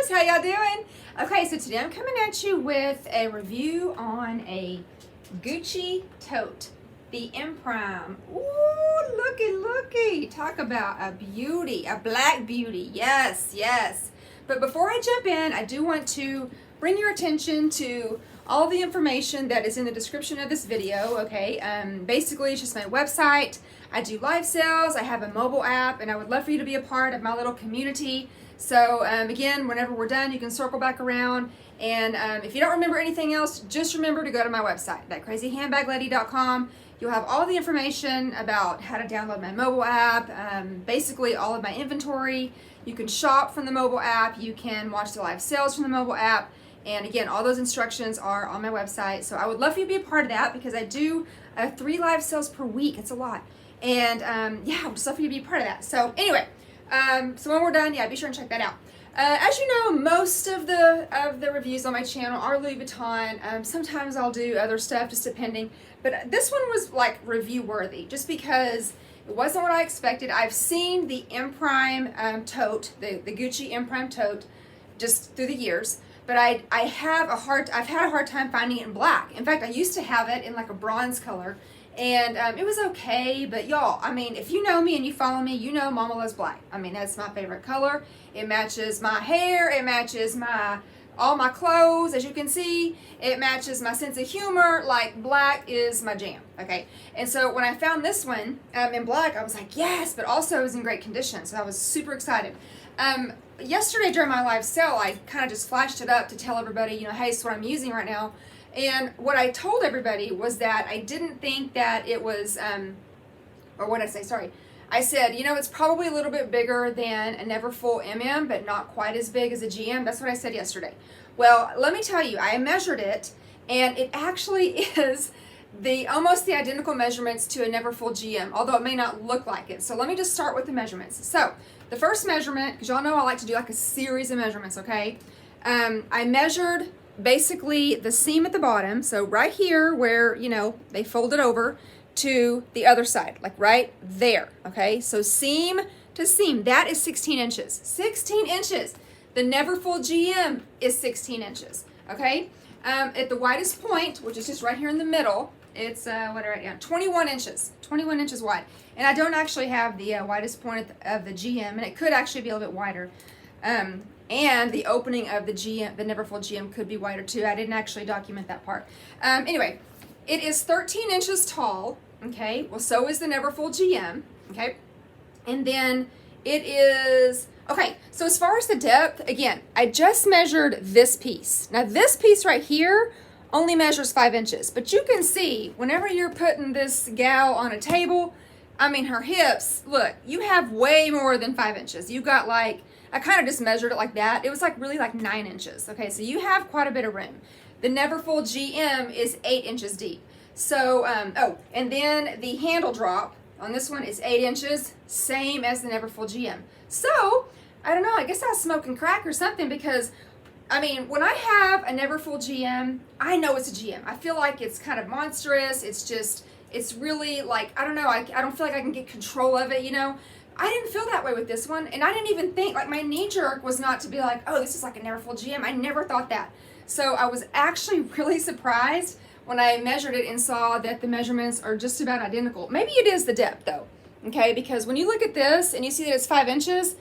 loves, how y'all doing? Okay, so today I'm coming at you with a review on a Gucci tote, the Imprime. Ooh, looky. Talk about a beauty, a black beauty. Yes. But before I jump in, I do want to bring your attention to all the information that is in the description of this video, okay? Basically, it's just my website. I do live sales, I have a mobile app, and I would love for you to be a part of my little community. So again, whenever we're done, you can circle back around. And if you don't remember anything else, just remember to go to my website, thatcrazyhandbaglady.com. You'll have all the information about how to download my mobile app, basically all of my inventory. You can shop from the mobile app. You can watch the live sales from the mobile app. And again, all those instructions are on my website. So I would love for you to be a part of that because I do 3 live sales per week. It's a lot. And yeah, I would just love for you to be a part of that. So anyway, so when we're done, yeah, be sure and check that out. As you know, most of the reviews on my channel are Louis Vuitton. Sometimes I'll do other stuff, just depending. But this one was like review worthy, just because it wasn't what I expected. I've seen the Imprime tote, the Gucci Imprime tote, just through the years. But I've had a hard time finding it in black. In fact, I used to have it in like a bronze color. And it was okay, but y'all, I mean, if you know me and you follow me, you know Mama loves black. I mean, that's my favorite color. It matches my hair. It matches all my clothes, as you can see. It matches my sense of humor. Like, black is my jam, okay? And so when I found this one in black, I was like, yes, but also it was in great condition. So I was super excited. Yesterday during my live sale, I kind of just flashed it up to tell everybody, you know, hey, it's what I'm using right now. And what I told everybody was that I didn't think that it was, or what did I say? Sorry. I said, you know, it's probably a little bit bigger than a Neverfull MM, but not quite as big as a GM. That's what I said yesterday. Well, let me tell you, I measured it, and it actually is almost the identical measurements to a Neverfull GM, although it may not look like it. So let me just start with the measurements. So the first measurement, because y'all know I like to do like a series of measurements, okay? I measured basically the seam at the bottom, so right here where, you know, they fold it over, to the other side, like right there, okay? So seam to seam, that is 16 inches. 16 inches. The Neverfull GM is 16 inches, okay? At the widest point, which is just right here in the middle, it's, what did I write down? 21 inches. 21 inches wide. And I don't actually have the widest point of the GM, and it could actually be a little bit wider. And the opening of the GM, the Neverfull GM, could be wider too. I didn't actually document that part. Anyway, it is 13 inches tall, okay? Well, so is the Neverfull GM, okay? And then it is, okay, so as far as the depth, again, I just measured this piece. Now, this piece right here only measures 5 inches. But you can see, whenever you're putting this gal on a table, I mean, her hips, look, you have way more than 5 inches. You got like, I kind of just measured it like that. It was like really like 9 inches. Okay, so you have quite a bit of room. The Neverfull GM is 8 inches deep. So, oh, and then the handle drop on this one is 8 inches, same as the Neverfull GM. So, I don't know, I guess I was smoking crack or something because, I mean, when I have a Neverfull GM, I know it's a GM. I feel like it's kind of monstrous. It's just, it's really like, I don't know, I don't feel like I can get control of it, you know? I didn't feel that way with this one, and I didn't even think, like, my knee jerk was not to be like, oh, this is like a Neverfull GM. I never thought that. So I was actually really surprised when I measured it and saw that the measurements are just about identical. Maybe it is the depth, though, okay? Because when you look at this and you see that it's 5 inches,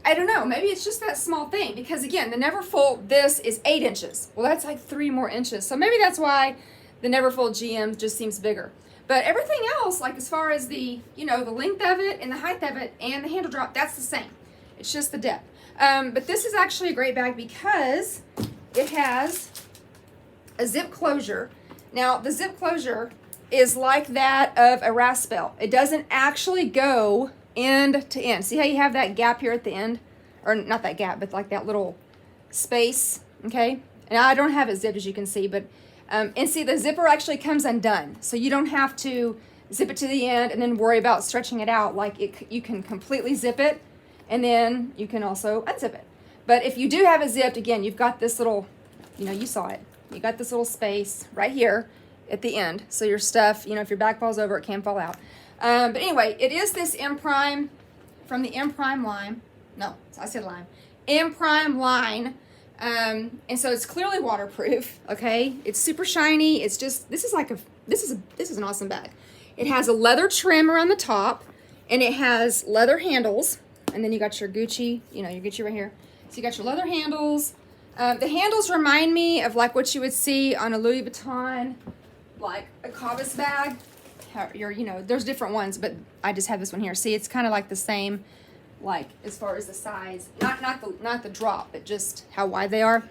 I don't know, maybe it's just that small thing. Because, again, the Neverfull, this is 8 inches. Well, that's like 3 more inches. So maybe that's why the Neverfull GM just seems bigger. But everything else, like as far as the, you know, the length of it and the height of it and the handle drop, that's the same. It's just the depth. But this is actually a great bag because it has a zip closure. Now, the zip closure is like that of a rasp belt. It doesn't actually go end to end. See how you have that gap here at the end? Or not that gap, but like that little space, okay? And I don't have it zipped, as you can see, but and see, the zipper actually comes undone, so you don't have to zip it to the end and then worry about stretching it out. Like you can completely zip it, and then you can also unzip it. But if you do have it zipped, again, you've got this little, you know, you saw it. You got this little space right here at the end, so your stuff, you know, if your bag falls over, it can fall out. But anyway, it is this Imprime from the Imprime line. No, I said line. Imprime line And so it's clearly waterproof, okay? It's super shiny. It's just, this is an awesome bag. It has a leather trim around the top, and it has leather handles, and then you got your Gucci, your Gucci right here. So you got your leather handles. The handles remind me of like what you would see on a Louis Vuitton, like a Cabas bag. There's different ones, but I just have this one here. See, it's kind of like the same, like as far as the size, not the drop, but just how wide they are.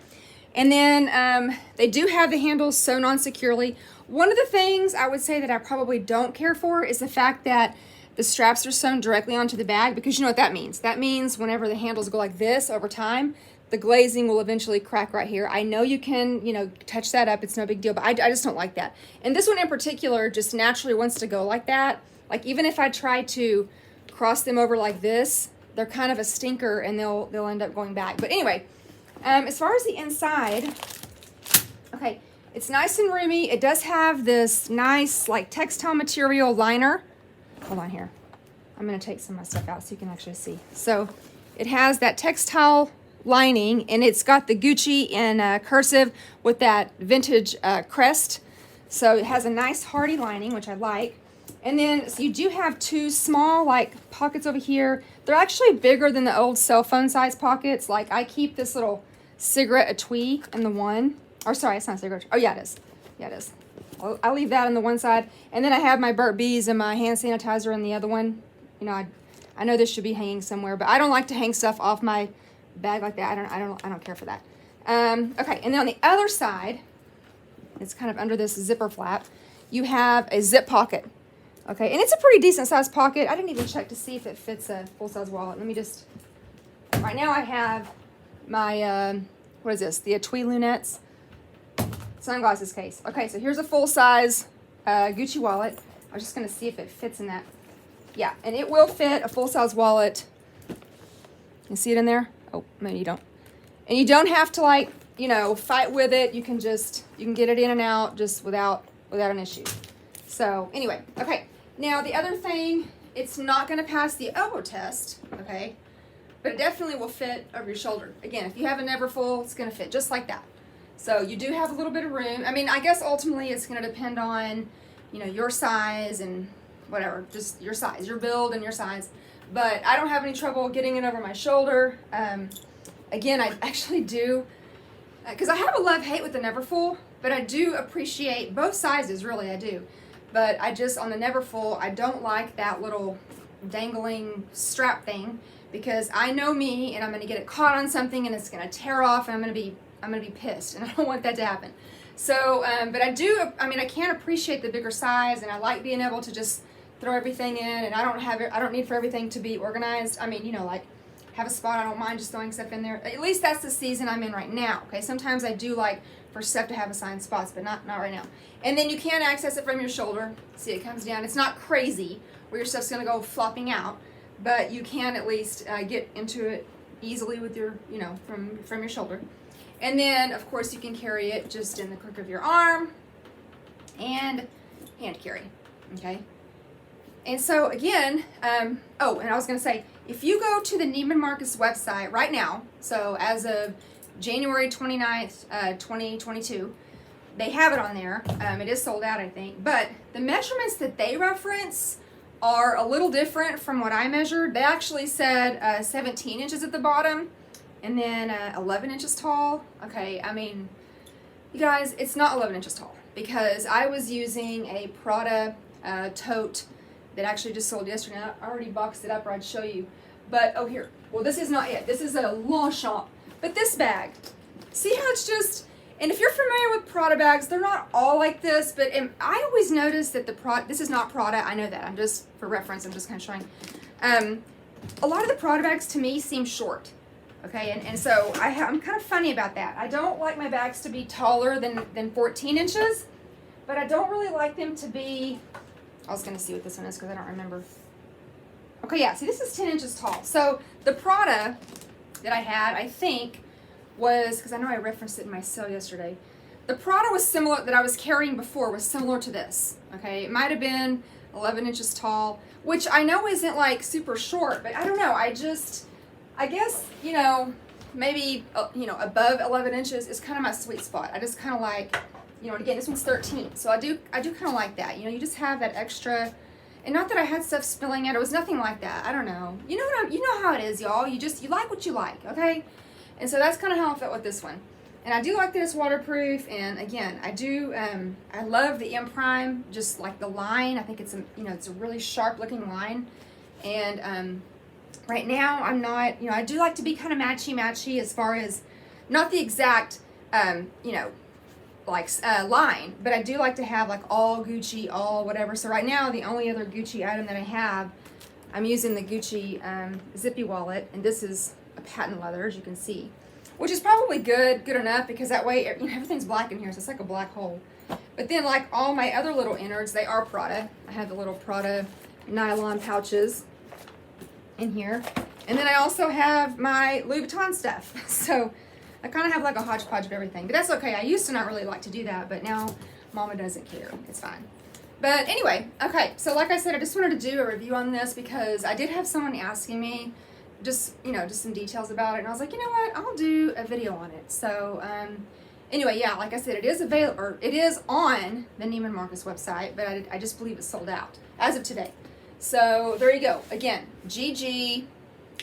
And then they do have the handles sewn on securely. One of the things I would say that I probably don't care for is the fact that the straps are sewn directly onto the bag, because you know what that means. That means whenever the handles go like this over time, the glazing will eventually crack right here. I know you can, touch that up. It's no big deal, but I just don't like that. And this one in particular just naturally wants to go like that. Like even if I try to cross them over like this, they're kind of a stinker and they'll end up going back. But anyway, as far as the inside, okay, it's nice and roomy. It does have this nice like textile material liner. Hold on here. I'm going to take some of my stuff out so you can actually see. So it has that textile lining, and it's got the Gucci in cursive with that vintage crest. So it has a nice hardy lining, which I like. And then so you do have two small like pockets over here. They're actually bigger than the old cell phone size pockets. Like I keep this little cigarette etui in the one. Or sorry, it's not a cigarette. Oh yeah, it is. Yeah, it is. I'll leave that on the one side. And then I have my Burt's Bees and my hand sanitizer in the other one. I know this should be hanging somewhere, but I don't like to hang stuff off my bag like that. I don't care for that. Okay, and then on the other side, it's kind of under this zipper flap, you have a zip pocket. Okay, and it's a pretty decent sized pocket. I didn't even check to see if it fits a full-size wallet. Let me just, right now I have my, what is this? The Etui Lunettes sunglasses case. Okay, so here's a full-size Gucci wallet. I was just going to see if it fits in that. Yeah, and it will fit a full-size wallet. You see it in there? Oh, maybe you don't. And you don't have to like, fight with it. You can get it in and out just without an issue. So anyway, okay. Now the other thing, it's not going to pass the elbow test, okay? But it definitely will fit over your shoulder. Again, if you have a Neverfull, it's going to fit just like that. So you do have a little bit of room. I mean, I guess ultimately it's going to depend on, your size and whatever, just your size, your build and your size. But I don't have any trouble getting it over my shoulder. Again, I actually do, because I have a love-hate with the Neverfull, but I do appreciate both sizes, really, I do. But I just, on the Neverfull, I don't like that little dangling strap thing, because I know me, and I'm going to get it caught on something, and it's going to tear off, and I'm going to be pissed, and I don't want that to happen. So, but I can appreciate the bigger size, and I like being able to just throw everything in, and I don't need for everything to be organized. I mean, like have a spot. I don't mind just throwing stuff in there. At least that's the season I'm in right now. Okay, sometimes I do like for stuff to have assigned spots, but not right now. And then you can access it from your shoulder. See, it comes down. It's not crazy where your stuff's gonna go flopping out, but you can at least get into it easily with your, from your shoulder. And then of course you can carry it just in the crook of your arm and hand carry. Okay. And so again, and I was going to say, if you go to the Neiman Marcus website right now, so as of January 29th, 2022, they have it on there. It is sold out, I think. But the measurements that they reference are a little different from what I measured. They actually said 17 inches at the bottom and then 11 inches tall. Okay, I mean, you guys, it's not 11 inches tall because I was using a Prada tote that actually just sold yesterday. I already boxed it up, or I'd show you. But, oh, here. Well, this is not it. This is a Longchamp. But this bag, see how it's just, and if you're familiar with Prada bags, they're not all like this, but I always notice that this is not Prada. I know that. I'm just, for reference, I'm just kind of showing. A lot of the Prada bags, to me, seem short. Okay, and so I'm kind of funny about that. I don't like my bags to be taller than 14 inches, but I don't really like them to be, I was going to see what this one is because I don't remember. Okay, yeah, see, this is 10 inches tall. So the Prada that I had, I think, was, because I know I referenced it in my sale yesterday, the Prada was similar, that I was carrying before, was similar to this. Okay, it might have been 11 inches tall, which I know isn't like super short, but I don't know, I guess, maybe, you know, above 11 inches is kind of my sweet spot. I just kind of like, you know, and again, this one's 13. So I do kind of like that. You know, you just have that extra, and not that I had stuff spilling out. It was nothing like that. I don't know. You know you know how it is, y'all. You like what you like, okay? And so that's kind of how I felt with this one. And I do like that it's waterproof. And again, I love the Imprime, just like the line. I think it's it's a really sharp looking line. And right now I'm not, I do like to be kind of matchy as far as not the exact, line, but I do like to have like all Gucci, all whatever. So right now the only other Gucci item that I have, I'm using the Gucci Zippy Wallet, and this is a patent leather, as you can see, which is probably good enough, because that way everything's black in here, so it's like a black hole. But then like all my other little innards, they are Prada. I have the little Prada nylon pouches in here, and then I also have my Louis Vuitton stuff. So I kind of have like a hodgepodge of everything, but that's okay. I used to not really like to do that, but now Mama doesn't care. It's fine. But anyway, okay, so like I said, I just wanted to do a review on this because I did have someone asking me just some details about it, and I was like, you know what, I'll do a video on it. So anyway, yeah, like I said, it is available, or it is on the Neiman Marcus website, but I just believe it's sold out as of today. So there you go. Again, GG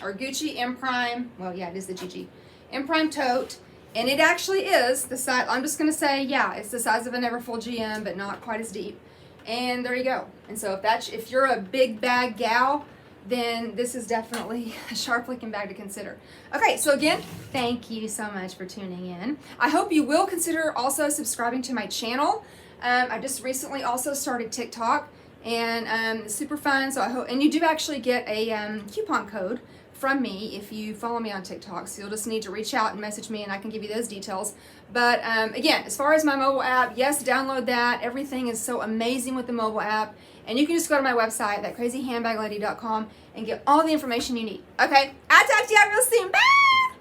or Gucci Imprime. Well, yeah, it is the GG Imprime tote, and it actually is the size. I'm just gonna say, yeah, it's the size of a Neverfull GM, but not quite as deep. And there you go. And so if you're a big bag gal, then this is definitely a sharp looking bag to consider. Okay, so again, thank you so much for tuning in. I hope you will consider also subscribing to my channel. I just recently also started TikTok, and it's super fun. So I hope, and you do actually get a coupon code from me if you follow me on TikTok. So you'll just need to reach out and message me, and I can give you those details. But again, as far as my mobile app, yes, download that. Everything is so amazing with the mobile app. And you can just go to my website, thatcrazyhandbaglady.com, and get all the information you need. Okay, I'll talk to you real soon. Bye!